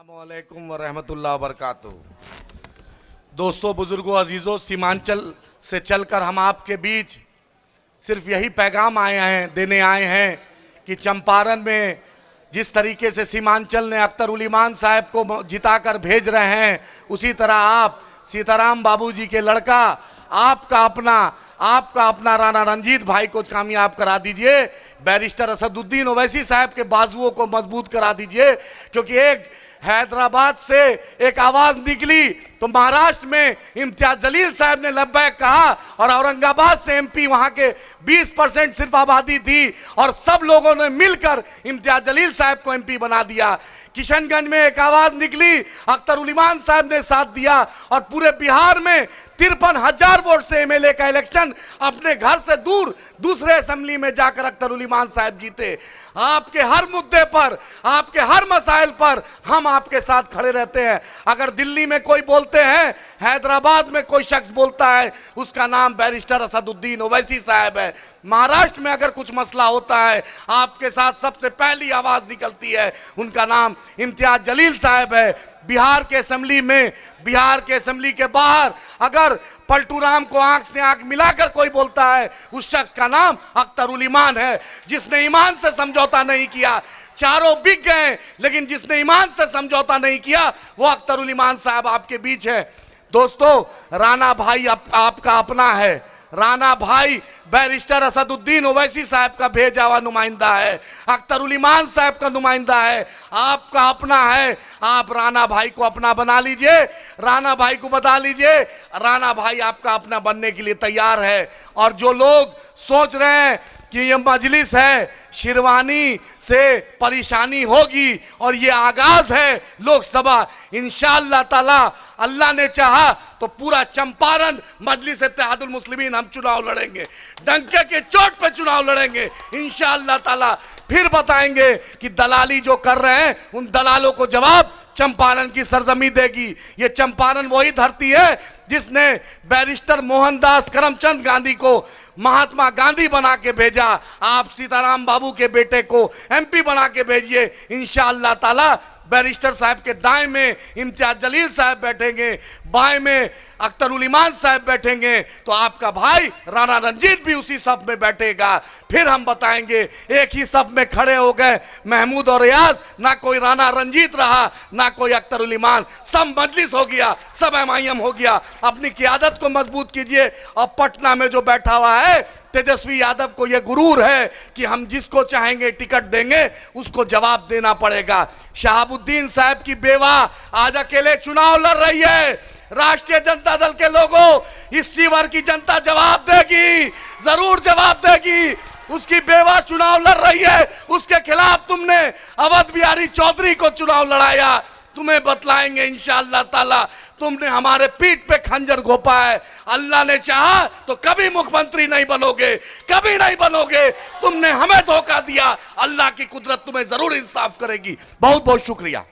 अस्सलामुअलैकुम वरहमतुल्लाहि वबरकातुहू। दोस्तों, बुजुर्गों, अजीज़ों, सीमांचल से चलकर हम आपके बीच सिर्फ यही पैगाम देने आए हैं कि चंपारण में जिस तरीके से सीमांचल ने अख्तर उल ईमान साहब को जिताकर भेज रहे हैं, उसी तरह आप सीताराम बाबूजी के लड़का आपका अपना राणा रंजीत भाई को कामयाब करा दीजिए। बैरिस्टर असदुद्दीन ओवैसी साहब के बाजुओं को मजबूत करा दीजिए, क्योंकि एक हैदराबाद से एक आवाज निकली तो महाराष्ट्र में इम्तियाज जलील साहब ने लब्बैक कहा, और औरंगाबाद से एमपी वहां के 20% सिर्फ आबादी थी और सब लोगों ने मिलकर इम्तियाज जलील साहब को एमपी बना दिया। किशनगंज में एक आवाज निकली, अख्तर उल ईमान साहब ने साथ दिया, और पूरे बिहार में 53,000 वोट से एमएलए का इलेक्शन अपने घर से दूर दूसरे असेंबली में जाकर अख्तर उल ईमान साहब जीते। आपके हर मुद्दे पर, आपके हर मसाइल पर हम आपके साथ खड़े रहते हैं। अगर दिल्ली में कोई बोलते हैं, हैदराबाद में कोई शख्स बोलता है, उसका नाम बैरिस्टर असदुद्दीन ओवैसी साहब है। महाराष्ट्र में अगर कुछ मसला होता है, आपके साथ सबसे पहली आवाज निकलती है, उनका नाम इम्तियाज जलील साहब है। बिहार के असेंबली के बाहर अगर पलटू राम को आंख से आंख मिलाकर कोई बोलता है, उस शख्स का नाम अख्तर उल ईमान है, जिसने ईमान से समझौता नहीं किया। चारों बिक गए, लेकिन जिसने ईमान से समझौता नहीं किया वो अख्तर उल ईमान साहब आपके बीच है। दोस्तों, राणा भाई आपका अपना है। राणा भाई बैरिस्टर असदुद्दीन ओवैसी साहब का भेजा हुआ नुमाइंदा है, अख्तर उल ईमान साहब का नुमाइंदा है, आपका अपना है। आप राणा भाई को अपना बना लीजिए, राणा भाई को बता लीजिए, राणा भाई आपका अपना बनने के लिए तैयार है। और जो लोग सोच रहे हैं कि ये मजलिस है, शिरवानी से परेशानी होगी और ये आगाज है लोकसभा, इंशाअल्लाह ताला अल्लाह ने चाहा तो पूरा चंपारण मजलिस इत्तेहादुल मुस्लिमीन हम चुनाव लड़ेंगे, डंके के चोट पे चुनाव लड़ेंगे इंशाअल्लाह ताला। फिर बताएंगे कि दलाली जो कर रहे हैं, उन दलालों को जवाब चंपारण की सरजमी देगी। ये चंपारण वही धरती है जिसने बैरिस्टर मोहनदास करमचंद गांधी को महात्मा गांधी बना के भेजा। आप सीताराम बाबू के बेटे को एमपी बना के भेजिए, इंशाअल्लाह ताला। बैरिस्टर साहब के दाएं में इम्तियाज जलील साहब बैठेंगे, बाएं में अख्तर उल ईमान साहब बैठेंगे, तो आपका भाई राणा रंजीत भी उसी सफ में बैठेगा। फिर हम बताएंगे, एक ही सफ में खड़े हो गए महमूद और रियाज, ना कोई राणा रंजीत रहा, ना कोई अख्तर उल ईमान, सब मजलिस हो गया, सब एमआईएम हो गया। अपनी क़ियादत को मजबूत कीजिए। और पटना में जो बैठा हुआ है तेजस्वी यादव को यह गुरूर है कि हम जिसको चाहेंगे टिकट देंगे, उसको जवाब देना पड़ेगा। शहाबुद्दीन साहब की बेवा आज अकेले चुनाव लड़ रही है। राष्ट्रीय जनता दल के लोगों, इस शिवर की जनता जवाब देगी, जरूर जवाब देगी। उसकी बेवा चुनाव लड़ रही है, उसके खिलाफ तुमने अवध बिहारी चौधरी को चुनाव लड़ाया। तुम्हें बतलाएंगे इंशाअल्लाह ताला। तुमने हमारे पीठ पे खंजर घोपा है, अल्लाह ने चाहा तो कभी मुख्यमंत्री नहीं बनोगे, कभी नहीं बनोगे। तुमने हमें धोखा दिया, अल्लाह की कुदरत तुम्हें जरूर इंसाफ करेगी। बहुत बहुत शुक्रिया।